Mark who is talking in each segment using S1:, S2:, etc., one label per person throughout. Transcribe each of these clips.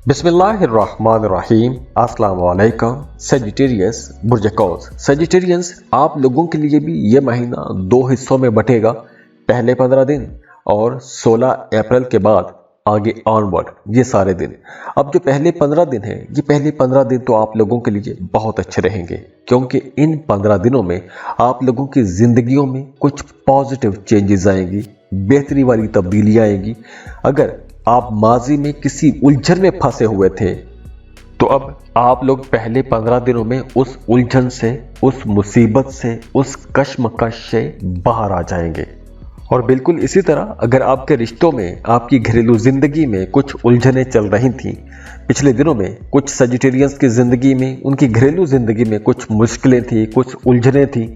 S1: बिस्मिल्लाहिर्रहमानिर्रहीम। अस्सलाम वालेकुम। सेजिटेरियस बुर्ज सेजिटेरियंस, आप लोगों के लिए भी ये महीना दो हिस्सों में बटेगा। पहले 15 दिन और 16 अप्रैल के बाद आगे ऑनवर्ड ये सारे दिन। अब जो पहले 15 दिन हैं, ये पहले 15 दिन तो आप लोगों के लिए बहुत अच्छे रहेंगे, क्योंकि इन 15 दिनों में आप लोगों की जिंदगियों में कुछ पॉजिटिव चेंजेस आएंगी, बेहतरी वाली तब्दीलियां आएंगी। अगर आप माजी में किसी उलझन में फंसे हुए थे, तो अब आप लोग पहले 15 दिनों में उस उलझन से, उस मुसीबत से, उस कश्मकश से बाहर आ जाएंगे। और बिल्कुल इसी तरह अगर आपके रिश्तों में, आपकी घरेलू जिंदगी में कुछ उलझनें चल रही थीं, पिछले दिनों में कुछ सेजिटेरियंस की जिंदगी में, उनकी घरेलू जिंदगी में कुछ मुश्किलें थी, कुछ उलझनें थी,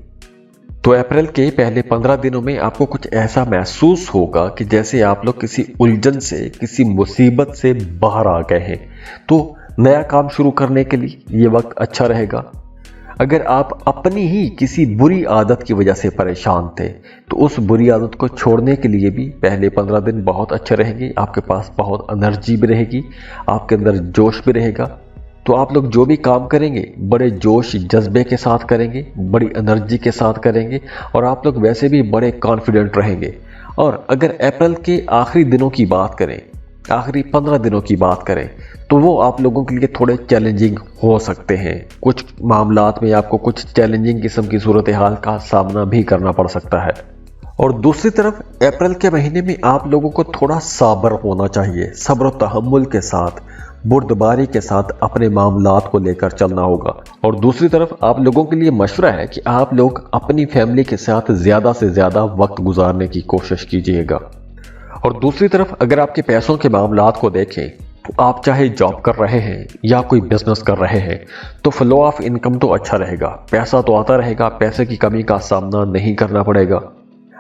S1: तो अप्रैल के पहले 15 दिनों में आपको कुछ ऐसा महसूस होगा कि जैसे आप लोग किसी उलझन से, किसी मुसीबत से बाहर आ गए हैं। तो नया काम शुरू करने के लिए ये वक्त अच्छा रहेगा। अगर आप अपनी ही किसी बुरी आदत की वजह से परेशान थे, तो उस बुरी आदत को छोड़ने के लिए भी पहले 15 दिन बहुत अच्छे रहेंगे। आपके पास बहुत एनर्जी भी रहेगी, आपके अंदर जोश भी रहेगा। तो आप लोग जो भी काम करेंगे बड़े जोश जज्बे के साथ करेंगे, बड़ी एनर्जी के साथ करेंगे, और आप लोग वैसे भी बड़े कॉन्फिडेंट रहेंगे। और अगर अप्रैल के आखिरी दिनों की बात करें, आखिरी 15 दिनों की बात करें, तो वो आप लोगों के लिए थोड़े चैलेंजिंग हो सकते हैं। कुछ मामलात में आपको कुछ चैलेंजिंग किस्म की सूरत हाल का सामना भी करना पड़ सकता है। और दूसरी तरफ अप्रैल के महीने में आप लोगों को थोड़ा साबर होना चाहिए, सब्र और तहम्मुल के साथ, बुर्दबारी के साथ अपने मामलात को लेकर चलना होगा। और दूसरी तरफ आप लोगों के लिए मशवरा है कि आप लोग अपनी फैमिली के साथ ज़्यादा से ज़्यादा वक्त गुजारने की कोशिश कीजिएगा। और दूसरी तरफ अगर आपके पैसों के मामलात को देखें, तो आप चाहे जॉब कर रहे हैं या कोई बिजनेस कर रहे हैं, तो फ्लो ऑफ इनकम तो अच्छा रहेगा, पैसा तो आता रहेगा, पैसे की कमी का सामना नहीं करना पड़ेगा।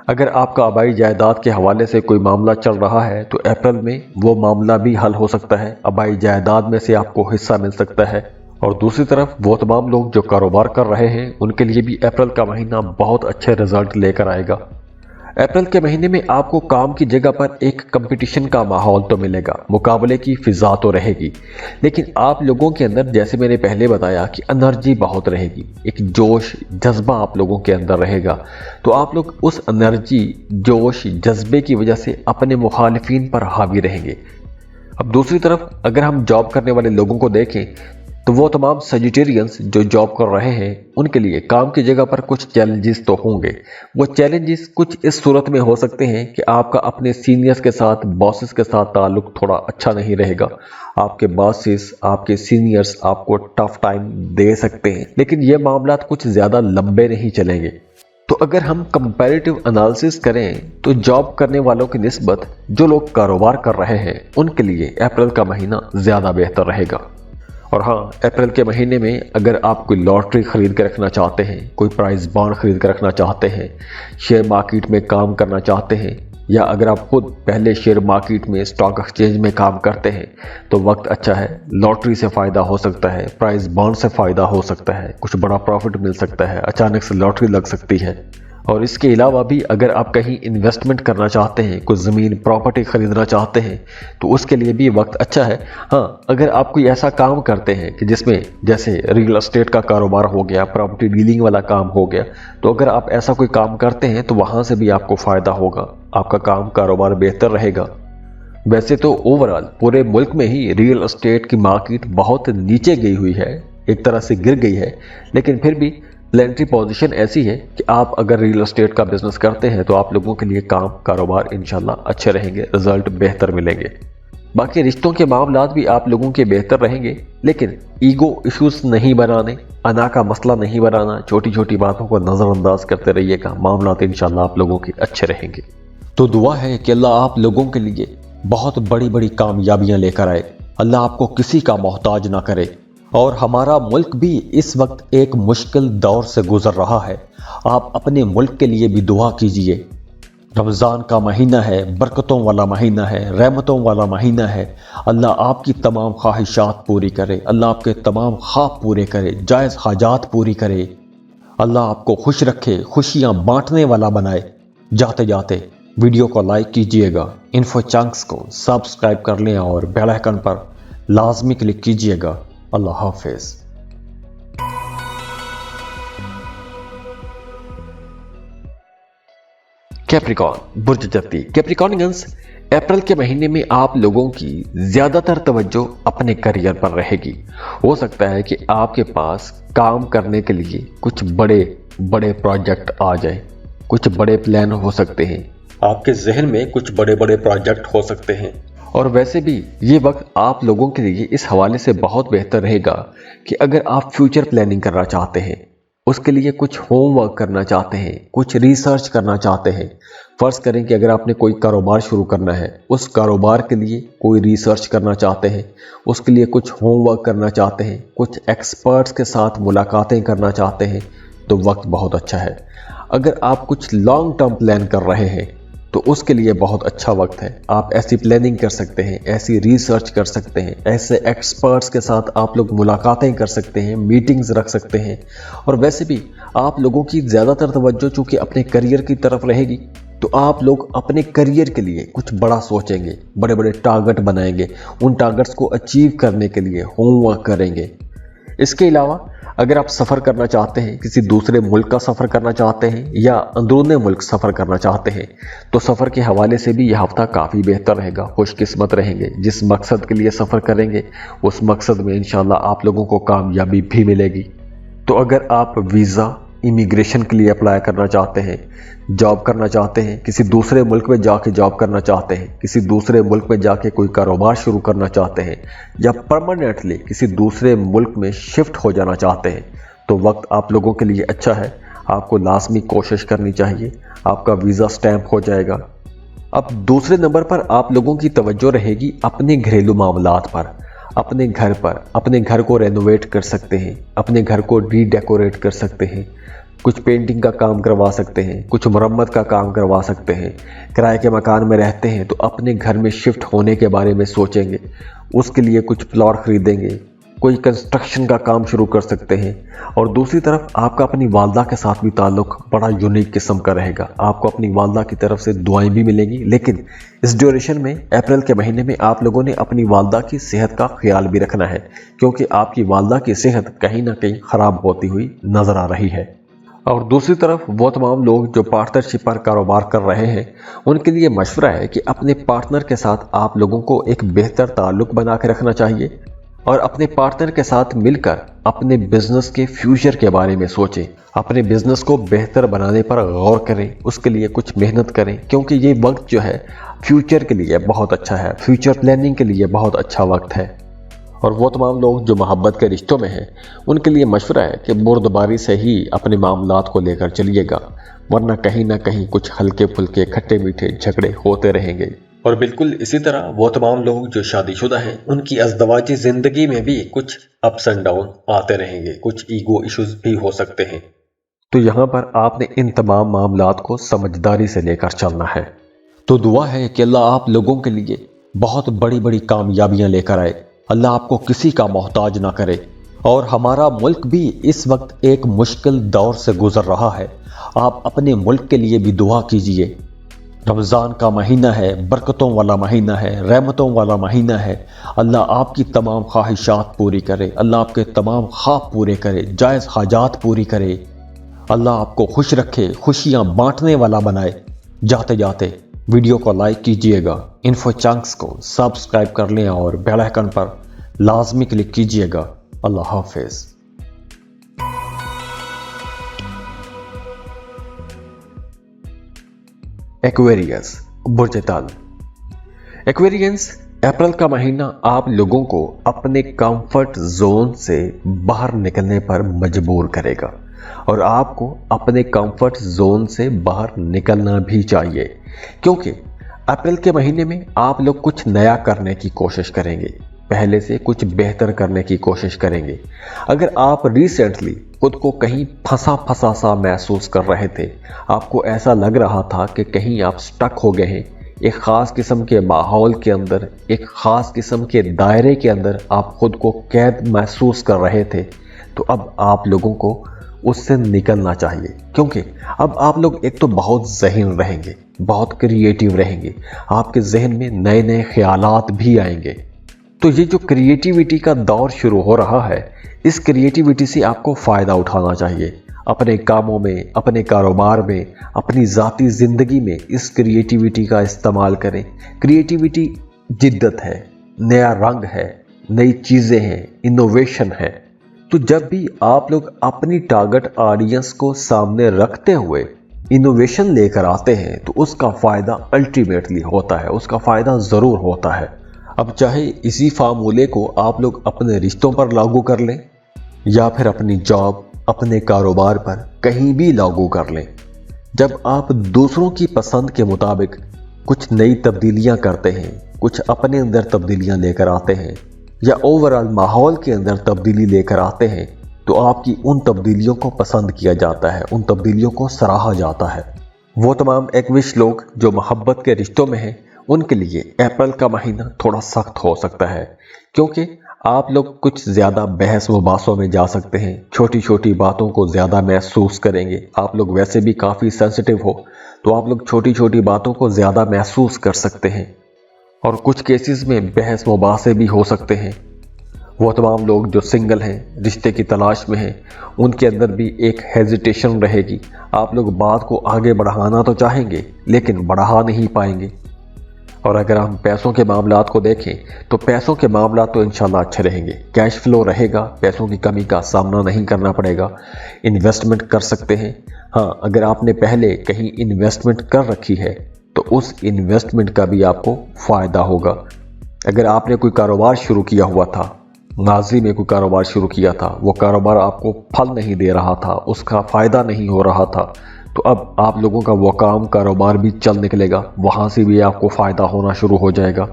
S1: अगर आपका आबाई जायदाद के हवाले से कोई मामला चल रहा है, तो अप्रैल में वो मामला भी हल हो सकता है, आबाई जायदाद में से आपको हिस्सा मिल सकता है। और दूसरी तरफ वो तमाम लोग जो कारोबार कर रहे हैं, उनके लिए भी अप्रैल का महीना बहुत अच्छे रिजल्ट लेकर आएगा। अप्रैल के महीने में आपको काम की जगह पर एक कंपटीशन का माहौल तो मिलेगा, मुकाबले की फिजा तो रहेगी, लेकिन आप लोगों के अंदर, जैसे मैंने पहले बताया, कि एनर्जी बहुत रहेगी, एक जोश जज्बा आप लोगों के अंदर रहेगा। तो आप लोग उस एनर्जी, जोश, जज्बे की वजह से अपने मुखालिफिन पर हावी रहेंगे। अब दूसरी तरफ अगर हम जॉब करने वाले लोगों को देखें, तो वो तमाम सेजिटेरियंस जो जॉब कर रहे हैं, उनके लिए काम की जगह पर कुछ चैलेंजेस तो होंगे। वो चैलेंजेस कुछ इस सूरत में हो सकते हैं कि आपका अपने सीनियर्स के साथ, बॉसेस के साथ ताल्लुक थोड़ा अच्छा नहीं रहेगा। आपके बॉसेस, आपके सीनियर्स आपको टफ टाइम दे सकते हैं, लेकिन ये मामलात कुछ ज़्यादा लंबे नहीं चलेंगे। तो अगर हम कंपैरेटिव एनालिसिस करें, तो जॉब करने वालों की निस्बत जो लोग कारोबार कर रहे हैं, उनके लिए अप्रैल का महीना ज़्यादा बेहतर रहेगा। और हाँ, अप्रैल के महीने में अगर आप कोई लॉटरी खरीद कर रखना चाहते हैं, कोई प्राइज बॉन्ड खरीद कर रखना चाहते हैं, शेयर मार्केट में काम करना चाहते हैं, या अगर आप खुद पहले शेयर मार्केट में, स्टॉक एक्सचेंज में काम करते हैं, तो वक्त अच्छा है। लॉटरी से फ़ायदा हो सकता है, प्राइज बॉन्ड से फ़ायदा हो सकता है, कुछ बड़ा प्रॉफिट मिल सकता है, अचानक से लॉटरी लग सकती है। और इसके अलावा भी अगर आप कहीं इन्वेस्टमेंट करना चाहते हैं, कुछ ज़मीन प्रॉपर्टी ख़रीदना चाहते हैं, तो उसके लिए भी वक्त अच्छा है। हाँ, अगर आप कोई ऐसा काम करते हैं कि जिसमें जैसे रियल एस्टेट का कारोबार हो गया, प्रॉपर्टी डीलिंग वाला काम हो गया, तो अगर आप ऐसा कोई काम करते हैं, तो वहाँ से भी आपको फ़ायदा होगा, आपका काम कारोबार बेहतर रहेगा। वैसे तो ओवरऑल पूरे मुल्क में ही रियल एस्टेट की मार्केट बहुत नीचे गई हुई है, एक तरह से गिर गई है, लेकिन फिर भी प्लेंट्री पोजीशन ऐसी है कि आप अगर रियल एस्टेट का बिजनेस करते हैं, तो आप लोगों के लिए काम, कारोबार इंशाल्लाह अच्छे रहेंगे, रिजल्ट बेहतर मिलेंगे। बाकी रिश्तों के मामलात भी आप लोगों के बेहतर रहेंगे, लेकिन ईगो इश्यूज नहीं बनाने, अना का मसला नहीं बनाना, छोटी छोटी बातों को नज़रअंदाज करते रहिएगा, मामलात इंशाल्लाह आप लोगों के अच्छे रहेंगे। तो दुआ है कि अल्लाह आप लोगों के लिए बहुत बड़ी बड़ी कामयाबियां लेकर आए, अल्लाह आपको किसी का मोहताज ना करे। और हमारा मुल्क भी इस वक्त एक मुश्किल दौर से गुजर रहा है, आप अपने मुल्क के लिए भी दुआ कीजिए। रमज़ान का महीना है, बरकतों वाला महीना है, रहमतों वाला महीना है। अल्लाह आपकी तमाम ख्वाहिशात पूरी करे, अल्लाह आपके तमाम ख्वाब पूरे करे, जायज़ हाजात पूरी करे। अल्लाह आपको खुश रखे, खुशियाँ बांटने वाला बनाए। जाते जाते वीडियो को लाइक कीजिएगा, इन्फो चंक्स को सब्सक्राइब कर लें और बेल आइकन पर लाजमी क्लिक कीजिएगा। अल्लाह हाफिज। कैप्रिकॉर्न बुर्ज जत्ती। कैप्रिकॉर्नियंस, अप्रैल के महीने में आप लोगों की ज्यादातर तवज्जो अपने करियर पर रहेगी। हो सकता है कि आपके पास काम करने के लिए कुछ बड़े बड़े प्रोजेक्ट आ जाए, कुछ बड़े प्लान हो सकते हैं, आपके जहन में कुछ बड़े बड़े प्रोजेक्ट हो सकते हैं। और वैसे भी ये वक्त आप लोगों के लिए इस हवाले से बहुत बेहतर रहेगा कि अगर आप फ्यूचर प्लानिंग करना चाहते हैं, उसके लिए कुछ होमवर्क करना चाहते हैं, कुछ रिसर्च करना चाहते हैं। फर्ज करें कि अगर आपने कोई कारोबार शुरू करना है, उस कारोबार के लिए कोई रिसर्च करना चाहते हैं, उसके लिए कुछ होमवर्क करना चाहते हैं, कुछ एक्सपर्ट्स के साथ मुलाकातें करना चाहते हैं, तो वक्त बहुत अच्छा है। अगर आप कुछ लॉन्ग टर्म प्लान कर रहे हैं तो उसके लिए बहुत अच्छा वक्त है। आप ऐसी प्लानिंग कर सकते हैं, ऐसी रिसर्च कर सकते हैं, ऐसे एक्सपर्ट्स के साथ आप लोग मुलाकातें कर सकते हैं, मीटिंग्स रख सकते हैं। और वैसे भी आप लोगों की ज़्यादातर तवज्जो चूँकि अपने करियर की तरफ रहेगी, तो आप लोग अपने करियर के लिए कुछ बड़ा सोचेंगे, बड़े बड़े टारगेट बनाएंगे, उन टारगेट्स को अचीव करने के लिए होमवर्क करेंगे। इसके अलावा अगर आप सफ़र करना चाहते हैं, किसी दूसरे मुल्क का सफ़र करना चाहते हैं या अंदरूनी मुल्क सफ़र करना चाहते हैं, तो सफ़र के हवाले से भी यह हफ्ता काफ़ी बेहतर रहेगा। खुशकिस्मत रहेंगे। जिस मकसद के लिए सफ़र करेंगे उस मकसद में इंशाल्लाह आप लोगों को कामयाबी भी मिलेगी। तो अगर आप वीज़ा इमिग्रेशन के लिए अप्लाई करना चाहते हैं, जॉब करना चाहते हैं, किसी दूसरे मुल्क में जाके जॉब करना चाहते हैं, किसी दूसरे मुल्क में जाके कोई कारोबार शुरू करना चाहते हैं, या परमानेंटली किसी दूसरे मुल्क में शिफ्ट हो जाना चाहते हैं, तो वक्त आप लोगों के लिए अच्छा है। आपको लाजमी कोशिश करनी चाहिए, आपका वीज़ा स्टैंप हो जाएगा। अब दूसरे नंबर पर आप लोगों की तवज्जो रहेगी अपने घरेलू मामलात पर, अपने घर पर। अपने घर को रेनोवेट कर सकते हैं, अपने घर को रीडेकोरेट कर सकते हैं, कुछ पेंटिंग का काम करवा सकते हैं, कुछ मरम्मत का काम करवा सकते हैं। किराए के मकान में रहते हैं तो अपने घर में शिफ्ट होने के बारे में सोचेंगे, उसके लिए कुछ प्लॉट खरीदेंगे, कोई कंस्ट्रक्शन का काम शुरू कर सकते हैं। और दूसरी तरफ आपका अपनी वालदा के साथ भी ताल्लुक़ बड़ा यूनिक किस्म का रहेगा। आपको अपनी वालदा की तरफ से दुआएं भी मिलेंगी, लेकिन इस ड्यूरेशन में अप्रैल के महीने में आप लोगों ने अपनी वालदा की सेहत का ख्याल भी रखना है, क्योंकि आपकी वालदा की सेहत कहीं ना कहीं ख़राब होती हुई नज़र आ रही है। और दूसरी तरफ वो तमाम लोग जो पार्टनरशिप पर कारोबार कर रहे हैं, उनके लिए मशवरा है कि अपने पार्टनर के साथ आप लोगों को एक बेहतर ताल्लुक़ बना के रखना चाहिए और अपने पार्टनर के साथ मिलकर अपने बिजनेस के फ्यूचर के बारे में सोचें। अपने बिजनेस को बेहतर बनाने पर गौर करें, उसके लिए कुछ मेहनत करें, क्योंकि ये वक्त जो है फ्यूचर के लिए बहुत अच्छा है, फ्यूचर प्लानिंग के लिए बहुत अच्छा वक्त है। और वो तमाम लोग जो मोहब्बत के रिश्तों में हैं, उनके लिए मशवरा है कि बुर्दबारी से ही अपने मामलात को लेकर चलिएगा, वरना कहीं ना कहीं कुछ हल्के फुल्के खट्टे मीठे झगड़े होते रहेंगे। और बिल्कुल इसी तरह वो तमाम लोग जो शादीशुदा हैं, उनकी अज़दवाजी ज़िंदगी में भी कुछ अप्स एंड डाउन आते रहेंगे, कुछ ईगो इश्यूज भी हो सकते हैं। तो यहाँ पर आपने इन तमाम मामलात को समझदारी से लेकर चलना है। तो दुआ है कि अल्लाह आप लोगों के लिए बहुत बड़ी बड़ी कामयाबियाँ लेकर आए, अल्लाह आपको किसी का मोहताज ना करे। और हमारा मुल्क भी इस वक्त एक मुश्किल दौर से गुजर रहा है। आप अपने मुल्क के लिए भी दुआ कीजिए। रमज़ान का महीना है, बरकतों वाला महीना है, रहमतों वाला महीना है। अल्लाह आपकी तमाम ख्वाहिशात पूरी करे, अल्लाह आपके तमाम ख्वाब पूरे करे, जायज़ हाजात पूरी करे। अल्लाह आपको खुश रखे, खुशियाँ बांटने वाला बनाए। जाते जाते वीडियो को लाइक कीजिएगा, इन्फो चंक्स को सब्सक्राइब कर लें और बेल आइकन पर लाजमी क्लिक कीजिएगा। अल्लाह हाफिज़। एक्वेरियस बुर्ज तल। एक्वेरियंस, अप्रैल का महीना आप लोगों को अपने कंफर्ट जोन से बाहर निकलने पर मजबूर करेगा और आपको अपने कंफर्ट जोन से बाहर निकलना भी चाहिए, क्योंकि अप्रैल के महीने में आप लोग कुछ नया करने की कोशिश करेंगे, पहले से कुछ बेहतर करने की कोशिश करेंगे। अगर आप रिसेंटली खुद को कहीं फंसा फंसा सा महसूस कर रहे थे, आपको ऐसा लग रहा था कि कहीं आप स्टक हो गए हैं, एक ख़ास किस्म के माहौल के अंदर, एक ख़ास किस्म के दायरे के अंदर आप खुद को कैद महसूस कर रहे थे, तो अब आप लोगों को उससे निकलना चाहिए, क्योंकि अब आप लोग एक तो बहुत ज़हीन रहेंगे, बहुत क्रिएटिव रहेंगे, आपके जहन में नए नए ख्यालात भी आएंगे। तो ये जो क्रिएटिविटी का दौर शुरू हो रहा है, इस क्रिएटिविटी से आपको फ़ायदा उठाना चाहिए। अपने कामों में, अपने कारोबार में, अपनी ज़ाती ज़िंदगी में इस क्रिएटिविटी का इस्तेमाल करें। क्रिएटिविटी जिद्दत है, नया रंग है, नई चीज़ें हैं, इनोवेशन है। तो जब भी आप लोग अपनी टारगेट ऑडियंस को सामने रखते हुए इनोवेशन लेकर आते हैं तो उसका फ़ायदा अल्टीमेटली होता है, उसका फ़ायदा ज़रूर होता है। अब चाहे इसी फार्मूले को आप लोग अपने रिश्तों पर लागू कर लें या फिर अपनी जॉब, अपने कारोबार पर कहीं भी लागू कर लें। जब आप दूसरों की पसंद के मुताबिक कुछ नई तब्दीलियां करते हैं, कुछ अपने अंदर तब्दीलियां लेकर आते हैं या ओवरऑल माहौल के अंदर तब्दीली लेकर आते हैं, तो आपकी उन तब्दीलियों को पसंद किया जाता है, उन तब्दीलियों को सराहा जाता है। वो तमाम एक्विश लोग जो मोहब्बत के रिश्तों में हैं, उनके लिए अप्रैल का महीना थोड़ा सख्त हो सकता है, क्योंकि आप लोग कुछ ज़्यादा बहस मुबासों में जा सकते हैं, छोटी छोटी बातों को ज़्यादा महसूस करेंगे। आप लोग वैसे भी काफ़ी सेंसिटिव हो, तो आप लोग छोटी छोटी बातों को ज़्यादा महसूस कर सकते हैं और कुछ केसेस में बहस मुबासे भी हो सकते हैं। वो तमाम लोग जो सिंगल हैं, रिश्ते की तलाश में हैं, उनके अंदर भी एक हेजिटेशन रहेगी। आप लोग बात को आगे बढ़ाना तो चाहेंगे लेकिन बढ़ा नहीं पाएंगे। और अगर हम पैसों के मामलात को देखें तो पैसों के मामलात तो इंशाल्लाह अच्छे रहेंगे, कैश फ्लो रहेगा, पैसों की कमी का सामना नहीं करना पड़ेगा। इन्वेस्टमेंट कर सकते हैं। हाँ, अगर आपने पहले कहीं इन्वेस्टमेंट कर रखी है तो उस इन्वेस्टमेंट का भी आपको फ़ायदा होगा। अगर आपने कोई कारोबार शुरू किया हुआ था, माजी में कोई कारोबार शुरू किया था, वो कारोबार आपको फल नहीं दे रहा था, उसका फ़ायदा नहीं हो रहा था, तो अब आप लोगों का वो काम कारोबार भी चल निकलेगा, वहाँ से भी आपको फ़ायदा होना शुरू हो जाएगा।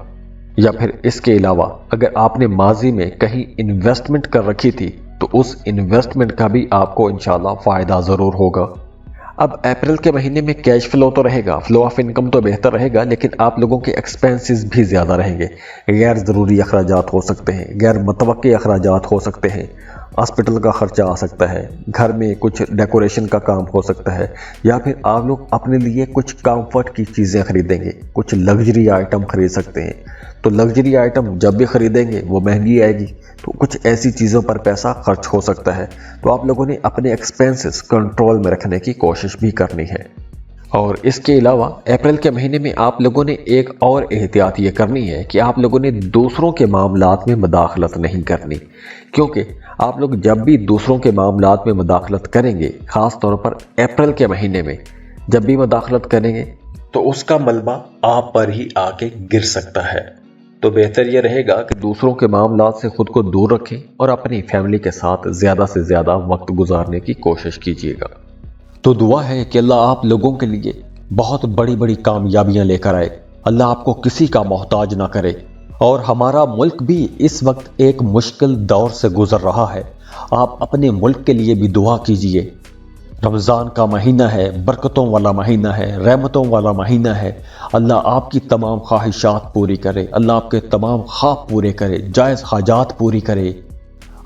S1: या फिर इसके अलावा अगर आपने माजी में कहीं इन्वेस्टमेंट कर रखी थी तो उस इन्वेस्टमेंट का भी आपको इंशाल्लाह फ़ायदा ज़रूर होगा। अब अप्रैल के महीने में कैश फ्लो तो रहेगा, फ्लो ऑफ इनकम तो बेहतर रहेगा, लेकिन आप लोगों के एक्सपेंसेस भी ज़्यादा रहेंगे। गैर ज़रूरी अखराजात हो सकते हैं, गैर मुतवक्के अखराजात हो सकते हैं, हॉस्पिटल का ख़र्चा आ सकता है, घर में कुछ डेकोरेशन का काम हो सकता है, या फिर आप लोग अपने लिए कुछ कंफर्ट की चीज़ें खरीदेंगे, कुछ लग्जरी आइटम खरीद सकते हैं। तो लग्जरी आइटम जब भी खरीदेंगे वो महंगी आएगी, तो कुछ ऐसी चीज़ों पर पैसा खर्च हो सकता है। तो आप लोगों ने अपने एक्सपेंसेस कंट्रोल में रखने की कोशिश भी करनी है। और इसके अलावा अप्रैल के महीने में आप लोगों ने एक और एहतियात ये करनी है कि आप लोगों ने दूसरों के मामलात में मुदाखलत नहीं करनी, क्योंकि आप लोग जब भी दूसरों के मामलात में मुदाखलत करेंगे, ख़ास तौर पर अप्रैल के महीने में जब भी मुदाखलत करेंगे तो उसका मलबा आप पर ही आके गिर सकता है। तो बेहतर यह रहेगा कि दूसरों के मामलात से खुद को दूर रखें और अपनी फैमिली के साथ ज़्यादा से ज़्यादा वक्त गुजारने की कोशिश कीजिएगा। तो दुआ है कि अल्लाह आप लोगों के लिए बहुत बड़ी बड़ी कामयाबियां लेकर आए, अल्लाह आपको किसी का मोहताज ना करे। और हमारा मुल्क भी इस वक्त एक मुश्किल दौर से गुजर रहा है, आप अपने मुल्क के लिए भी दुआ कीजिए। रमज़ान का महीना है, बरकतों वाला महीना है, रहमतों वाला महीना है। अल्लाह आपकी तमाम ख्वाहिशात पूरी करे, अल्लाह आपके तमाम ख्वाब पूरे करे, जायज़ हाजात पूरी करे।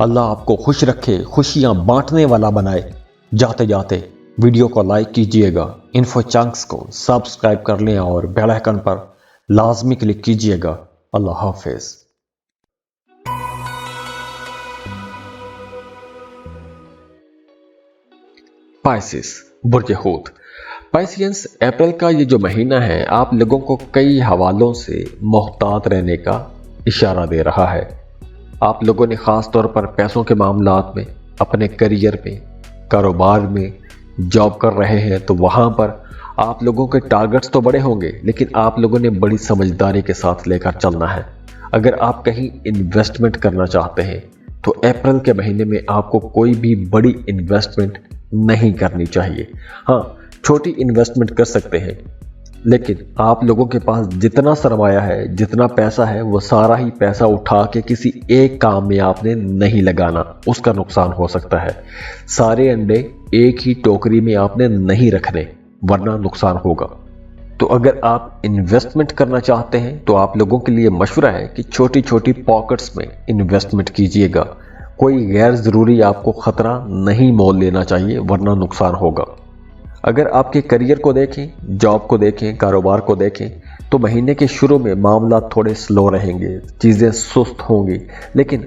S1: अल्लाह आपको खुश रखे, खुशियाँ बांटने वाला बनाए। जाते जाते वीडियो को लाइक कीजिएगा, इन्फो चंक्स को सब्सक्राइब कर लें और बेल आइकन पर लाजमी क्लिक कीजिएगा। अल्लाह हाफिज़। पाइसेस, बुर्ज हूत। पाइसियंस, अप्रैल का ये जो महीना है आप लोगों को कई हवालों से मोहतात रहने का इशारा दे रहा है। आप लोगों ने ख़ास तौर पर पैसों के मामलात में, अपने करियर में, कारोबार में जॉब कर रहे हैं तो वहाँ पर आप लोगों के टारगेट्स तो बड़े होंगे, लेकिन आप लोगों ने बड़ी समझदारी के साथ लेकर चलना है। अगर आप कहीं इन्वेस्टमेंट करना चाहते हैं तो अप्रैल के महीने में आपको कोई भी बड़ी इन्वेस्टमेंट नहीं करनी चाहिए। हाँ, छोटी इन्वेस्टमेंट कर सकते हैं, लेकिन आप लोगों के पास जितना सरमाया है, जितना पैसा है, वो सारा ही पैसा उठा के किसी एक काम में आपने नहीं लगाना, उसका नुकसान हो सकता है। सारे अंडे एक ही टोकरी में आपने नहीं रखने, वरना नुकसान होगा। तो अगर आप इन्वेस्टमेंट करना चाहते हैं तो आप लोगों के लिए मशवरा है कि छोटी छोटी पॉकेट्स में इन्वेस्टमेंट कीजिएगा। कोई गैर ज़रूरी आपको ख़तरा नहीं मोल लेना चाहिए, वरना नुकसान होगा। अगर आपके करियर को देखें, जॉब को देखें, कारोबार को देखें, तो महीने के शुरू में मामला थोड़े स्लो रहेंगे, चीज़ें सुस्त होंगी, लेकिन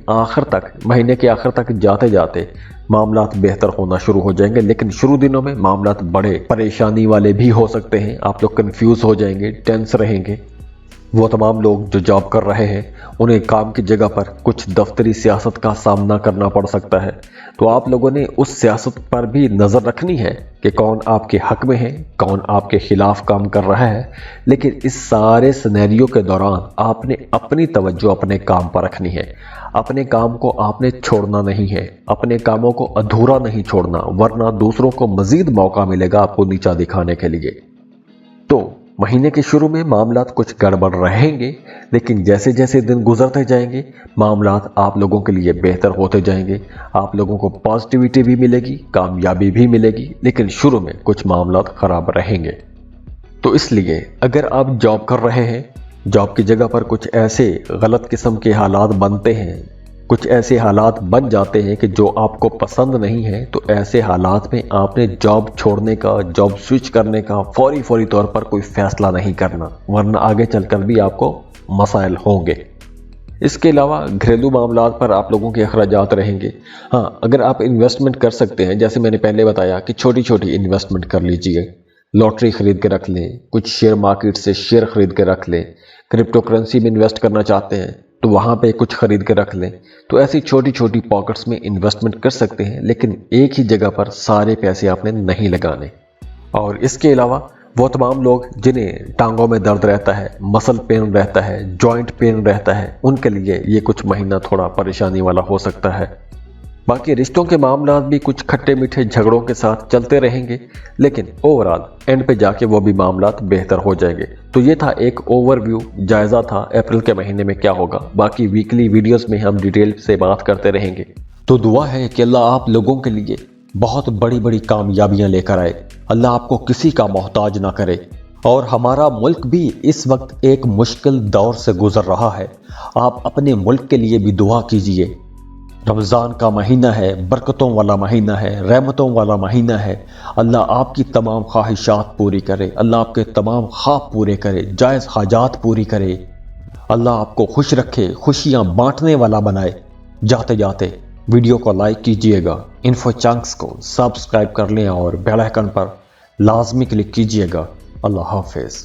S1: महीने के आखिर तक जाते जाते मामलात बेहतर होना शुरू हो जाएंगे। लेकिन शुरू दिनों में मामलात बड़े परेशानी वाले भी हो सकते हैं। आप लोग कंफ्यूज हो जाएंगे, टेंस रहेंगे। वो तमाम लोग जो जॉब कर रहे हैं उन्हें काम की जगह पर कुछ दफ्तरी सियासत का सामना करना पड़ सकता है। तो आप लोगों ने उस सियासत पर भी नज़र रखनी है कि कौन आपके हक में है, कौन आपके खिलाफ काम कर रहा है। लेकिन इस सारे सिनेरियो के दौरान आपने अपनी तवज्जो अपने काम पर रखनी है। अपने काम को आपने छोड़ना नहीं है, अपने कामों को अधूरा नहीं छोड़ना, वरना दूसरों को मजीद मौका मिलेगा आपको नीचा दिखाने के लिए। तो महीने के शुरू में मामलात कुछ गड़बड़ रहेंगे, लेकिन जैसे जैसे दिन गुजरते जाएंगे मामलात आप लोगों के लिए बेहतर होते जाएंगे। आप लोगों को पॉजिटिविटी भी मिलेगी, कामयाबी भी मिलेगी, लेकिन शुरू में कुछ मामलात खराब रहेंगे। तो इसलिए अगर आप जॉब कर रहे हैं, जॉब की जगह पर कुछ ऐसे गलत किस्म के हालात बनते हैं, कुछ ऐसे हालात बन जाते हैं कि जो आपको पसंद नहीं है, तो ऐसे हालात में आपने जॉब छोड़ने का, जॉब स्विच करने का फौरी तौर पर कोई फैसला नहीं करना, वरना आगे चलकर भी आपको मसाइल होंगे। इसके अलावा घरेलू मामलात पर आप लोगों के अखराजात रहेंगे। हाँ, अगर आप इन्वेस्टमेंट कर सकते हैं, जैसे मैंने पहले बताया कि छोटी छोटी इन्वेस्टमेंट कर लीजिए, लॉटरी खरीद के रख लें, कुछ शेयर मार्केट से शेयर खरीद के रख लें, क्रिप्टो करेंसी में इन्वेस्ट करना चाहते हैं तो वहाँ पे कुछ खरीद के रख लें। तो ऐसी छोटी छोटी पॉकेट्स में इन्वेस्टमेंट कर सकते हैं, लेकिन एक ही जगह पर सारे पैसे आपने नहीं लगाने। और इसके अलावा वो तमाम लोग जिन्हें टांगों में दर्द रहता है, मसल पेन रहता है, जॉइंट पेन रहता है, उनके लिए ये कुछ महीना थोड़ा परेशानी वाला हो सकता है। बाकी रिश्तों के मामला भी कुछ खट्टे मीठे झगड़ों के साथ चलते रहेंगे, लेकिन ओवरऑल एंड पे जाके वो भी मामला बेहतर हो जाएंगे। तो ये था एक ओवरव्यू, जायजा था अप्रैल के महीने में क्या होगा। बाकी वीकली वीडियोस में हम डिटेल से बात करते रहेंगे। तो दुआ है कि अल्लाह आप लोगों के लिए बहुत बड़ी बड़ी कामयाबियां लेकर आए, अल्लाह आपको किसी का मोहताज ना करे। और हमारा मुल्क भी इस वक्त एक मुश्किल दौर से गुजर रहा है, आप अपने मुल्क के लिए भी दुआ कीजिए। रमज़ान का महीना है, बरकतों वाला महीना है, रहमतों वाला महीना है। अल्लाह आपकी तमाम ख्वाहिशात पूरी करे, अल्लाह आपके तमाम ख्वाब पूरे करे, जायज़ हाजात पूरी करे। अल्लाह आपको खुश रखे, खुशियाँ बांटने वाला बनाए। जाते जाते वीडियो को लाइक कीजिएगा, इन्फो चंक्स को सब्सक्राइब कर लें और बेल आइकन पर लाजमी क्लिक कीजिएगा। अल्लाह हाफिज़।